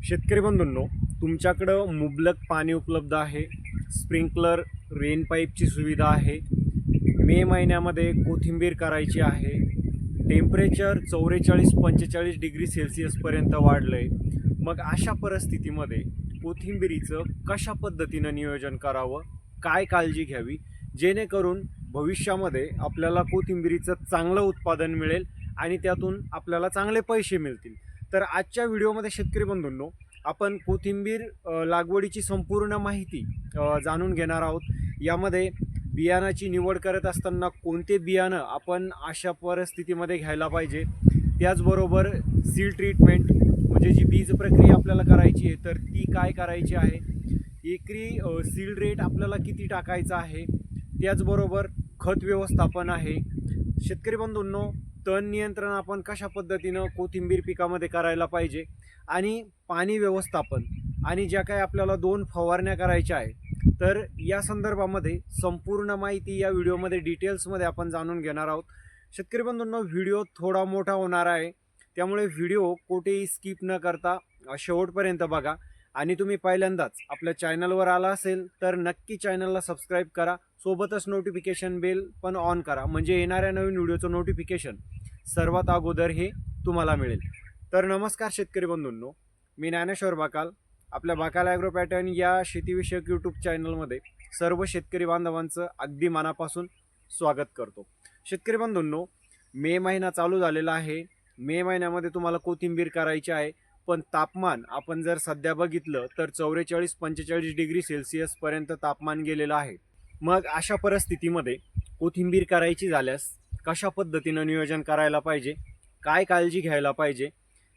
शेतकरी बंधूंनो, तुमच्याकडं मुबलक पाणी उपलब्ध आहे, स्प्रिंकलर रेन पाईपची सुविधा आहे, मे महिन्यामध्ये कोथिंबीर करायची आहे, टेम्परेचर 44-45 डिग्री सेल्सिअसपर्यंत वाढलं आहे. मग अशा परिस्थितीमध्ये कोथिंबिरीचं कशा पद्धतीनं नियोजन करावं, काय काळजी घ्यावी, जेणेकरून भविष्यामध्ये आपल्याला कोथिंबिरीचं चांगलं उत्पादन मिळेल आणि त्यातून आपल्याला चांगले पैसे मिळतील. तर आजच्या व्हिडिओमध्ये शेतकरी बंधूंनो, आपण कोथिंबीर लागवडीची संपूर्ण माहिती जाणून घेणार आहोत. यामध्ये बियाणाची निवड करत असताना कोणते बियाणं आपण अशा परिस्थितीमध्ये घ्यायला पाहिजे, त्याचबरोबर सीड ट्रीटमेंट म्हणजे जी बीज प्रक्रिया आपल्याला करायची आहे तर ती काय करायची आहे, एकरी सीड रेट आपल्याला किती टाकायचा आहे, त्याचबरोबर खत व्यवस्थापन आहे. शेतकरी बंधूंनो, तण नियंत्रण आपण कशा पद्धतीनं कोथिंबीर पिकामध्ये करायला पाहिजे आणि पाणी व्यवस्थापन आणि ज्या काही आपल्याला 2 फवारण्या करायच्या आहे, तर या संदर्भामध्ये संपूर्ण माहिती या व्हिडिओमध्ये डिटेल्समध्ये आपण जाणून घेणार आहोत. शेतकरी बंधूंनो, व्हिडिओ थोडा मोठा होणार आहे, त्यामुळे व्हिडिओ कुठेही स्किप न करता शेवटपर्यंत बघा. आणि तुम्ही पहिल्यांदाच आपल्या चॅनलवर आला असेल तर नक्की चॅनलला सबस्क्राईब करा, सोबतच नोटिफिकेशन बेल पण ऑन करा, म्हणजे येणाऱ्या नवीन व्हिडिओचं नोटिफिकेशन सर्वात अगोदर हे तुम्हाला मिळेल. तर नमस्कार शेतकरी बंधूंनो, मी ज्ञानेश्वर बाकाल. आपल्या बाकाल ॲग्रो पॅटर्न या शेतीविषयक यूट्यूब चॅनलमध्ये सर्व शेतकरी बांधवांचं अगदी मनापासून स्वागत करतो. शेतकरी बंधूंनो, मे महिना चालू झालेला आहे. मे महिन्यामध्ये तुम्हाला कोथिंबीर करायची आहे, पण तापमान आपण जर सध्या बघितलं तर 44-45 डिग्री सेल्सिअसपर्यंत तापमान गेलेलं आहे. मग अशा परिस्थितीमध्ये कोथिंबीर करायची झाल्यास कशा पद्धतीनं नियोजन करायला पाहिजे, काय काळजी घ्यायला पाहिजे,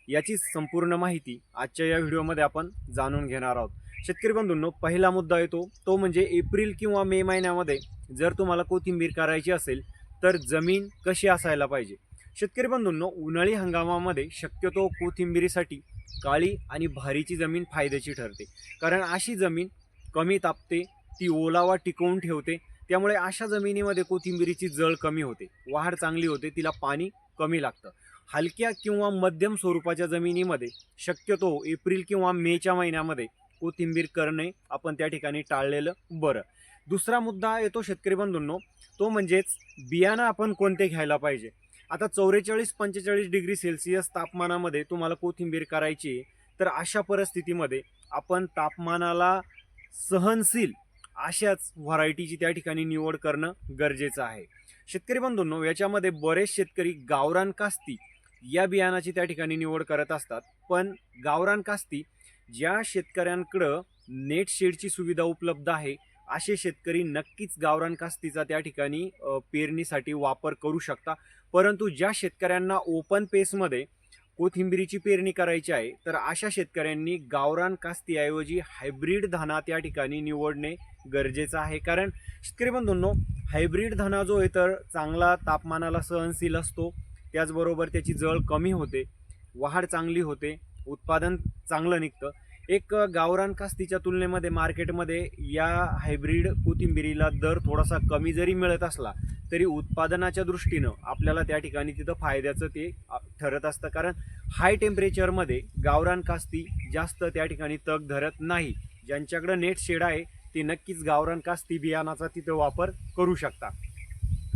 याची संपूर्ण माहिती आजच्या या व्हिडिओमध्ये आपण जाणून घेणार आहोत. शेतकरी बंधूंनो, पहिला मुद्दा येतो तो म्हणजे एप्रिल किंवा मे महिन्यामध्ये जर तुम्हाला कोथिंबीर करायची असेल तर जमीन कशी असायला पाहिजे. शेतकरी बंधूंनो, उन्हाळी हंगामामध्ये शक्यतो कोथिंबीरीसाठी काळी आणि भारीची जमीन फायद्याची ठरते, कारण अशी जमीन कमी तापते, ती ओलावा टिकवून ठेवते. त्यामुळे अशा जमिनीमध्ये कोथिंबीरीची जळ कमी होते, वाढ चांगली होते, तिला पाणी कमी लागतं. हलक्या किंवा मध्यम स्वरूपाच्या जमिनीमध्ये शक्यतो एप्रिल किंवा मेच्या महिन्यामध्ये कोथिंबीर करणे आपण त्या ठिकाणी टाळलेलं बरं. दुसरा मुद्दा येतो शेतकरी बंधूंनो, तो म्हणजेच बियाणं आपण कोणते घ्यायला पाहिजे. आता 44-45 डिग्री सेल्सिअस तापमानामध्ये तुम्हाला कोथिंबीर करायची, तर अशा परिस्थितीमध्ये आपण तापमानाला सहनशील अशाच व्हरायटीची त्या ठिकाणी निवड करणं गरजेचं आहे. शेतकरी बंधूंनो, याच्यामध्ये बरेच शेतकरी गावरान कास्ती या बियाणाची त्या ठिकाणी निवड करत असतात, पण गावरान कास्ती ज्या शेतकऱ्यांकडं नेट शेडची सुविधा उपलब्ध आहे असे शेतकरी नक्कीच गावरान कास्तीचा त्या ठिकाणी पेरणीसाठी वापर करू शकता. परंतु ज्या शेतकऱ्यांना ओपन पेसमध्ये कोथिंबीरीची पेरणी करायची आहे, तर अशा शेतकऱ्यांनी गावरान कास्तीऐवजी हायब्रिड धाना त्या ठिकाणी निवडणे गरजेचं आहे. कारण शेतकरी बंधूंनो, हायब्रिड धाना जो आहे तर चांगला तापमानाला सहनशील असतो, त्याचबरोबर त्याची जळ कमी होते, वाढ चांगली होते, उत्पादन चांगलं निघतं. एक गावरान कास्तीच्या तुलनेमध्ये मार्केटमध्ये या हायब्रिड कोथिंबीरीला दर थोडासा कमी जरी मिळत असला तरी उत्पादनाच्या दृष्टीनं आपल्याला त्या ठिकाणी तिथं फायद्याचं ते ठरत असतं, कारण हाय टेम्परेचरमध्ये गावरान कास्ती जास्त त्या ठिकाणी तग धरत नाही. ज्यांच्याकडं नेट शेड आहे ते नक्कीच गावरान कास्ती बियाणाचा तिथं वापर करू शकता.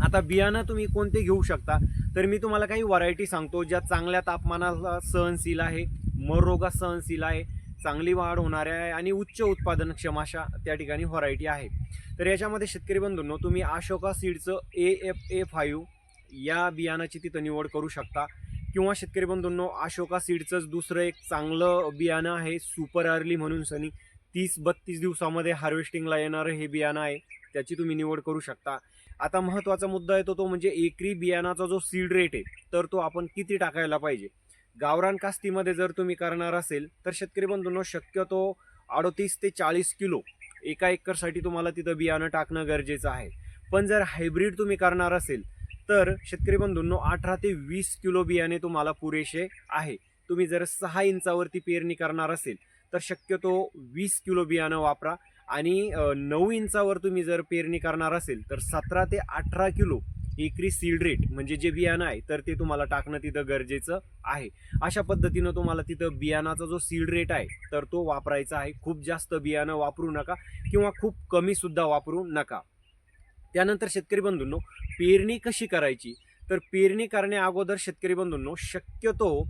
आता बियाणं तुम्ही कोणते घेऊ शकता, तर मी तुम्हाला काही व्हरायटी सांगतो ज्या चांगल्या तापमानाला सहनशील आहे, मर रोगास सहनशील आहे, चांगली वाढ होणाऱ्या आहे आणि उच्च उत्पादनक्षम अशा त्या ठिकाणी व्हरायटी आहे. तर याच्यामध्ये शेतकरी बंधूंनो, तुम्ही अशोका सीडचं AFA5 या बियाणाची तिथं निवड करू शकता, किंवा शेतकरी बंधूंनो, अशोका सीडचंच दुसरं एक चांगलं बियाणं आहे सुपर अर्ली म्हणून, सनी 30-32 दिवसामध्ये हार्वेस्टिंगला येणारं हे बियाणं आहे, त्याची तुम्ही निवड करू शकता. आता महत्त्वाचा मुद्दा येतो तो म्हणजे एकरी बियाणाचा जो सीड रेट आहे तर तो आपण किती टाकायला पाहिजे. गावरान कास्तीमध्ये जर तुम्ही करणार असेल तर शेतकरी बंधूंनो, शक्यतो 38 ते 40 किलो एका एकरसाठी तुम्हाला तिथं बियाणं टाकणं गरजेचं आहे. पण जर हायब्रिड तुम्ही करणार असेल तर शेतकरी बंधूंनो, 18 ते 20 किलो बियाणे तुम्हाला पुरेसे आहे. तुम्ही जर 6 इंचावरती पेरणी करणार असेल तर शक्यतो 20 किलो बियाणं वापरा, आणि 9 इंचावर तुम्ही जर पेरणी करणार असेल तर 17 ते 18 किलो एकरी सीड रेट म्हणजे जे बियाणं आहे तर ते तुम्हाला टाकणं तिथं गरजेचं आहे. अशा पद्धतीनं तुम्हाला तिथं बियाणाचा जो सीड रेट आहे तर तो वापरायचा आहे. खूप जास्त बियाणं वापरू नका किंवा खूप कमी सुद्धा वापरू नका. त्यानंतर शेतकरी बंधूंनो, पेरणी कशी करायची? तर पेरणी करण्या अगोदर शेतकरी बंधूंनो, शक्यतो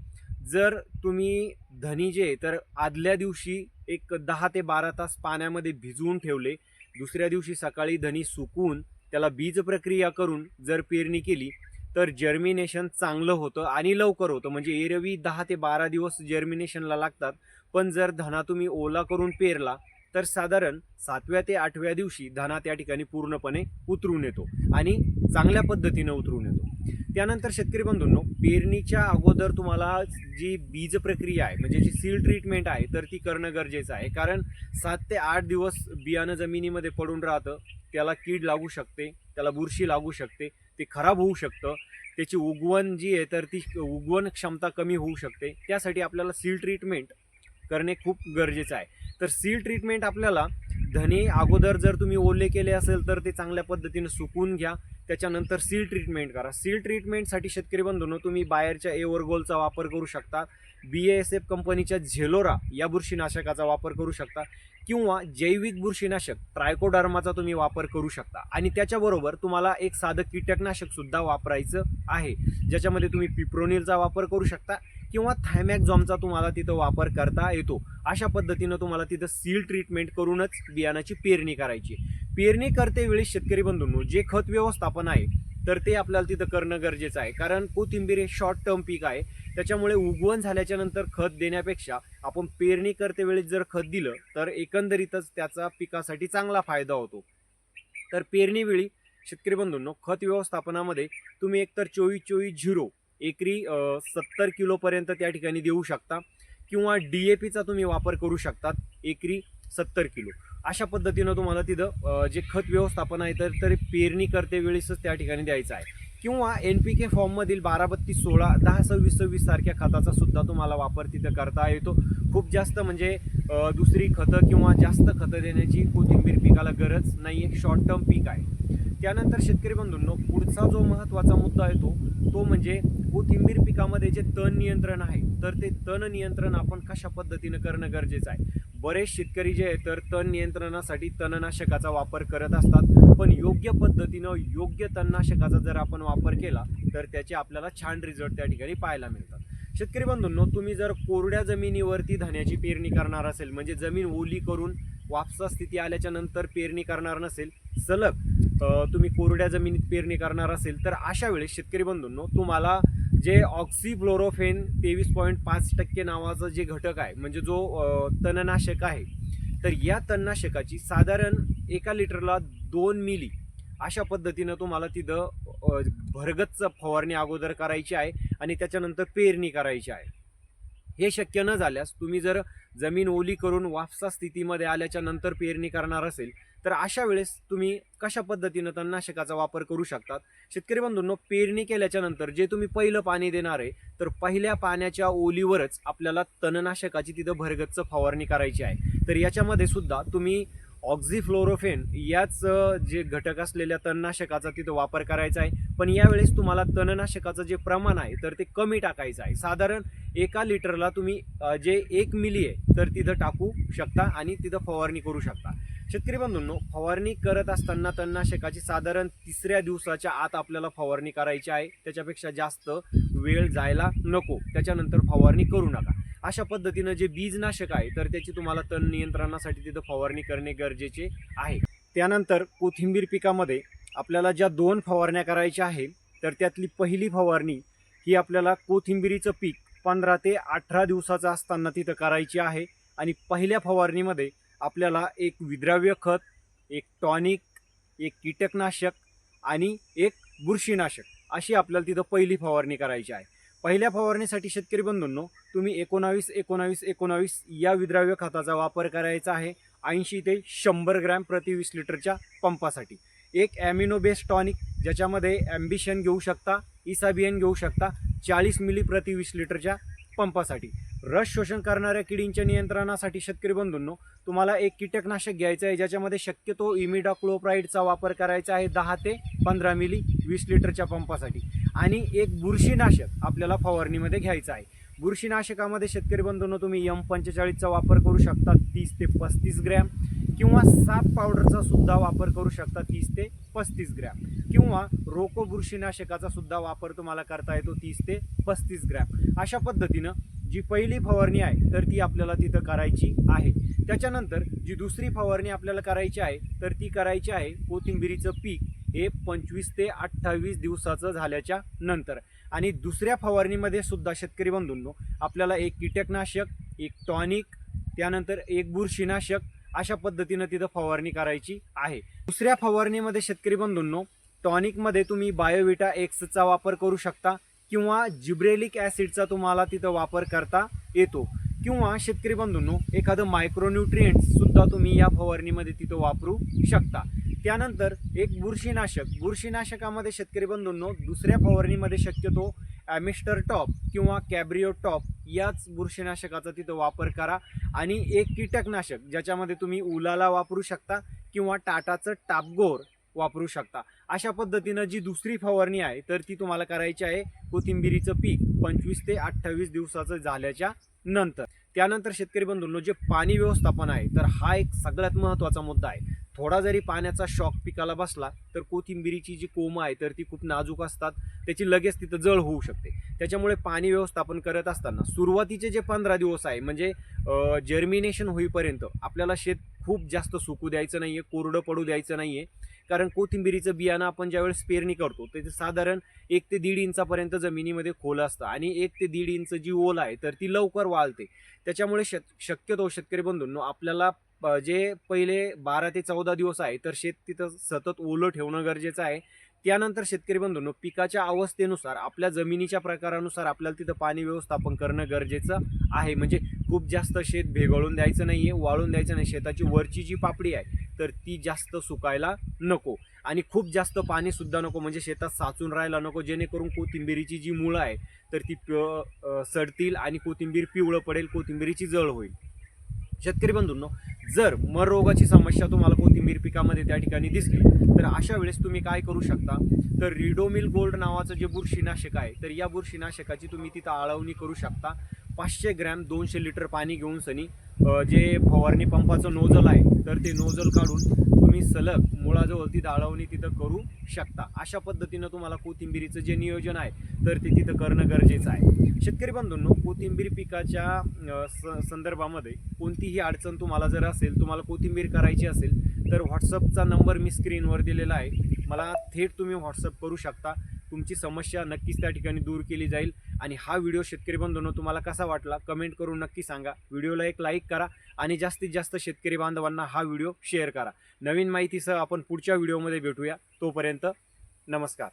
जर तुम्ही धनी जे तर आदल्या दिवशी एक 10 ते 12 तास पाण्यामध्ये भिजवून ठेवले, दुसऱ्या दिवशी सकाळी धनी सुकवून त्याला बीज प्रक्रिया करून जर पेरणी केली तर जर्मिनेशन चांगलं होतं आणि लवकर होतं. म्हणजे एरवी 10 ते 12 दिवस जर्मिनेशनला लागतात, पण जर धना तुम्ही ओला करून पेरला तर साधारण 7व्या ते 8व्या दिवशी धना त्या ठिकाणी पूर्णपणे उतरून येतो आणि चांगल्या पद्धतीनं उतरून येतो. त्यानंतर शेतकरी बंधूंनो, पेरणीच्या अगोदर तुम्हाला जी बीज प्रक्रिया आहे म्हणजे जी सीड ट्रीटमेंट आहे तर ती करणं गरजेचं आहे. कारण 7 ते 8 दिवस बियाणं जमिनीमध्ये पडून राहतं, त्याला कीड लागू शकते, त्याला बुरशी लागू शकते, ते खराब होऊ शकतं, त्याची उगवण जी आहे तर ती उगवण क्षमता कमी होऊ शकते. त्यासाठी आपल्याला सीड ट्रीटमेंट करणे खूप गरजेचं आहे. तर सीड ट्रीटमेंट आपल्याला धने अगोदर जर तुम्ही ओले केले असेल तर ते चांगल्या पद्धतीनं सुकवून घ्या, त्याच्यानंतर सीड ट्रीटमेंट करा. सीड ट्रीटमेंटसाठी शेतकरी बंधूंनो, तुम्ही बाहेरच्या एव्हरगोलचा वापर करू शकता, BASF कंपनीच्या झेलोरा या बुरशीनाशकाचा वापर करू शकता किंवा जैविक बुरशीनाशक ट्रायकोडर्माचा तुम्ही वापर करू शकता. आणि त्याच्याबरोबर तुम्हाला एक साधं कीटकनाशक सुद्धा वापरायचं आहे, ज्याच्यामध्ये तुम्ही पिप्रोनिलचा वापर करू शकता किंवा थायमॅक्झॉमचा तुम्हाला तिथं वापर करता येतो. अशा पद्धतीनं तुम्हाला तिथं सीड ट्रीटमेंट करूनच बियाणाची पेरणी करायची. पेरणी करते वेळी शेतकरी बंधूंनो, जे खत व्यवस्थापन आहे तर ते आपल्याला तिथं करणं गरजेचं आहे. कारण कोथिंबीर हे शॉर्ट टर्म पीक आहे, त्याच्यामुळे उगवण झाल्याच्या नंतर खत देण्यापेक्षा आपण पेरणी करते वेळी जर खत दिलं तर एकंदरीतच त्याचा पिकासाठी चांगला फायदा होतो. तर पेरणीवेळी शेतकरी बंधूंनो, खत व्यवस्थापनामध्ये तुम्ही एकतर 24-24-0 एकरी 70 किलोपर्यंत त्या ठिकाणी देऊ शकता किंवा DAPचा तुम्ही वापर करू शकतात एकरी 70 किलो. अशा पद्धतीनं तुम्हाला तिथं जे खत व्यवस्थापन आहे तर पेरणी करते वेळेसच त्या ठिकाणी द्यायचं आहे. किंवा NPK फॉर्ममधील 12-32-16, 10-26-26 सारख्या खताचा सुद्धा तुम्हाला वापर तिथं करता येतो. खूप जास्त म्हणजे दुसरी खतं किंवा जास्त खतं देण्याची कोथिंबीर पिकाला गरज नाही आहे, शॉर्ट टर्म पीक आहे. त्यानंतर शेतकरी बंधूंनो, पुढचा जो महत्त्वाचा मुद्दा येतो तो म्हणजे कोथिंबीर पिकामध्ये जे तण नियंत्रण आहे तर ते तण नियंत्रण आपण कशा पद्धतीनं करणं गरजेचं आहे. बरेच शेतकरी जे आहे तर तण नियंत्रणासाठी तणनाशकाचा वापर करत असतात, पण योग्य पद्धतीनं योग्य तणनाशकाचा जर आपण वापर केला तर त्याचे आपल्याला छान रिझल्ट त्या ठिकाणी पाहायला मिळतात. शेतकरी बंधूंनो, तुम्ही जर कोरड्या जमिनीवरती धान्याची पेरणी करणार असेल म्हणजे जमीन ओली करून वापसा स्थिती आल्याच्या नंतर पेरणी करणार नसेल, सलग तुम्ही कोरड्या जमिनीत पेरणी करणार असेल तर अशा वेळेस शेतकरी बंधूंनो, तुम्हाला जे ऑक्सीफ्लोरोफेन 23.5% नावाचं जे घटक आहे म्हणजे जो तणनाशक आहे तर या तणनाशकाची साधारण 1 लिटरला 2 मिली अशा पद्धतीनं तुम्हाला तिथं भरगच्च फवारणी अगोदर करायची आहे आणि त्याच्यानंतर पेरणी करायची आहे. हे शक्य न झाल्यास तुम्ही जर जमीन ओली करून वापसा स्थितीमध्ये आल्याच्या नंतर पेरणी करणार असेल तर अशा वेळेस तुम्ही कशा पद्धतीनं तणनाशकाचा वापर करू शकतात. शेतकरी बंधूंनो, पेरणी केल्याच्या नंतर जे तुम्ही पहिलं पाणी देणार आहे तर पहिल्या पाण्याच्या ओलीवरच आपल्याला तणनाशकाची तिथं भरगच्च फवारणी करायची आहे. तर याच्यामध्ये सुद्धा तुम्ही ऑक्झीफ्लोरोफेन याच जे घटक असलेल्या तणनाशकाचा तिथं वापर करायचा आहे, पण यावेळेस तुम्हाला तणनाशकाचं जे प्रमाण आहे तर ते कमी टाकायचं आहे. साधारण 1 लिटरला तुम्ही जे 1 मिली आहे तर तिथं टाकू शकता आणि तिथं फवारणी करू शकता. शेतकरी बंधूंनो, फवारणी करत असताना तणनाशकाची साधारण 3ऱ्या दिवसाच्या आत आपल्याला फवारणी करायची आहे, त्याच्यापेक्षा जास्त वेळ जायला नको, त्याच्यानंतर फवारणी करू नका. अशा पद्धतीनं जे बीजनाशक आहे तर त्याची तुम्हाला तण नियंत्रणासाठी तिथं फवारणी करणे गरजेचे आहे. त्यानंतर कोथिंबीर पिकामध्ये आपल्याला ज्या 2 फवारण्या करायच्या आहे तर त्यातली पहिली फवारणी ही आपल्याला कोथिंबीरीचं पीक 15 ते 18 दिवसाचं असताना तिथं करायची आहे. आणि पहिल्या फवारणीमध्ये आपल्याला एक विद्राव्य खत, एक टॉनिक, एक कीटकनाशक आणि एक बुरशीनाशक अशी आपल्याला तिथं पहिली फवारणी करायची आहे. पहिल्या फवारणीसाठी शेतकरी बंधूंनो, तुम्ही 19-19-19 या विद्राव्य खताचा वापर करायचा आहे 80 ते 100 ग्रॅम प्रति 20 लिटरच्या पंपासाठी. एक ॲमिनो बेस टॉनिक ज्याच्यामध्ये ॲम्बिशन घेऊ शकता, इसाबियन घेऊ शकता 40 मिली प्रति 20 लिटरच्या पंपासाठी. रस शोषण करणाऱ्या किडींच्या नियंत्रणासाठी शेतकरी बंधूंनो तुम्हाला एक कीटकनाशक घ्यायचं आहे, ज्याच्यामध्ये शक्यतो इमिडाक्लोप्राइडचा वापर करायचा आहे 10 ते 15 मिली 20 लिटरच्या पंपासाठी. आणि एक बुरशीनाशक आपल्याला फवारणीमध्ये घ्यायचं आहे. बुरशीनाशकामध्ये शेतकरी बंधूंनो तुम्ही M45चा वापर करू शकता 30 ते 35 ग्रॅम, किंवा साप पावडरचा सुद्धा वापर करू शकता 30 ते 35 ग्रॅम, किंवा रोको बुरशीनाशकाचा सुद्धा वापर तुम्हाला करता येतो 30 ते 35 ग्रॅम. अशा पद्धतीनं जी पहिली फवारणी आहे तर ती आपल्याला तिथं करायची आहे. त्याच्यानंतर जी दुसरी फवारणी आपल्याला करायची आहे तर ती करायची आहे कोथिंबिरीचं पीक हे 25 ते 28 दिवसाचं झाल्याच्या नंतर. आणि दुसऱ्या फवारणीमध्ये सुद्धा शेतकरी बंधूंनो आपल्याला एक कीटकनाशक, एक टॉनिक, त्यानंतर एक बुरशीनाशक अशा पद्धतीनं तिथं फवारणी करायची आहे. दुसऱ्या फवारणीमध्ये शेतकरी बंधूंनो टॉनिकमध्ये तुम्ही बायोविटा एक्सचा वापर करू शकता, किंवा जिब्रेलिक ॲसिडचा तुम्हाला तिथं वापर करता येतो, किंवा शेतकरी बंधूंनो एखादं मायक्रोन्यूट्रिएंट्स सुद्धा तुम्ही या फवारणीमध्ये तिथं वापरू शकता. त्यानंतर एक बुरशीनाशकामध्ये शेतकरी बंधूंनो दुसऱ्या फवारणीमध्ये शक्यतो ॲमिस्टर टॉप किंवा कॅब्रिओ टॉप याच बुरशीनाशकाचा तिथं वापर करा. आणि एक कीटकनाशक ज्याच्यामध्ये तुम्ही उलाला वापरू शकता किंवा टाटाचं टापगोर वापरू शकता. अशा पद्धतीनं जी दुसरी फवारणी आहे तर ती तुम्हाला करायची आहे कोथिंबिरीचं पीक 25 ते 28 दिवसाचं झाल्याच्या नंतर. त्यानंतर शेतकरी बंधूंनो जे पाणी व्यवस्थापन आहे तर हा एक सगळ्यात महत्त्वाचा मुद्दा आहे. थोडा जरी पाण्याचा शॉक पिकाला बसला तर कोथिंबिरीची जी कोंब आहे तर ती खूप नाजूक असतात, त्याची लगेच तिथं जळ होऊ शकते. त्याच्यामुळे पाणी व्यवस्थापन करत असताना सुरुवातीचे जे 15 दिवस आहे म्हणजे जर्मिनेशन होईपर्यंत आपल्याला शेत खूप जास्त सुकू द्यायचं नाही आहे, कोरडं पडू द्यायचं नाही आहे. कारण कोथिंबिरीचं बियाणं आपण ज्यावेळेस पेरणी करतो ते साधारण 1 ते 1.5 इंचापर्यंत जमिनीमध्ये खोल असतं, आणि 1 ते 1.5 इंच जी ओल आहे तर ती लवकर वाळते. त्याच्यामुळे शक्यतो शेतकरी बंधूंनो आपल्याला जे पहिले 12 ते 14 दिवस आहे तर शेत तिथं सतत ओलं ठेवणं गरजेचं आहे. त्यानंतर शेतकरी बंधूंनो पिकाच्या अवस्थेनुसार आपल्या जमिनीच्या प्रकारानुसार आपल्याला तिथं पाणी व्यवस्थापन करणं गरजेचं आहे. म्हणजे खूप जास्त शेत भेगळून द्यायचं नाही आहे, वाळून द्यायचं नाही. शेताची वरची जी पापडी आहे तर ती जास्त सुकायला नको, आणि खूप जास्त पाणीसुद्धा नको, म्हणजे शेतात साचून राहायला नको, जेणेकरून कोथिंबिरीची जी मुळं आहे तर ती सडतील आणि कोथिंबीर पिवळं पडेल, कोथिंबिरीची जळ होईल. शेतकरी बंधूंनो जर मर रोगाची समस्या तुम्हाला कोथिंबीर पिकामध्ये त्या ठिकाणी दिसली तर अशा वेळेस तुम्ही काय करू शकता तर रिडोमिल गोल्ड नावाचं जे बुरशीनाशक आहे तर या बुरशीनाशकाची तुम्ही तिथं आळवणी करू शकता. 500 ग्रॅम 200 लिटर पाणी घेऊन सनी जे फवारणी पंपाचं नोजल आहे तर ते नोजल काढून तुम्ही सलग मुळाजवळ तिथं आळवणी तिथं करू शकता. अशा पद्धतीनं तुम्हाला कोथिंबिरीचं जे नियोजन आहे तर ते तिथं करणं गरजेचं आहे. शेतकरी बंधूंनो कोथिंबीर पिकाच्या संदर्भामध्ये कोणतीही अडचण तुम्हाला जर असेल, तुम्हाला कोथिंबीर करायची असेल तर व्हॉट्सअपचा नंबर मी स्क्रीनवर दिलेला आहे, मला थेट तुम्ही व्हॉट्सअप करू शकता. तुमची समस्या नक्कीच त्या ठिकाणी दूर केली जाईल. आणि हा व्हिडिओ शेतकरी बंधूंनो तुम्हाला कसा वाटला कमेंट करून नक्की सांगा. व्हिडिओला एक लाईक करा आणि जास्तीत जास्त शेतकरी बांधवांना हा व्हिडिओ शेअर करा. नवीन माहितीसह आपण पुढच्या व्हिडिओमध्ये भेटूया. तोपर्यंत नमस्कार.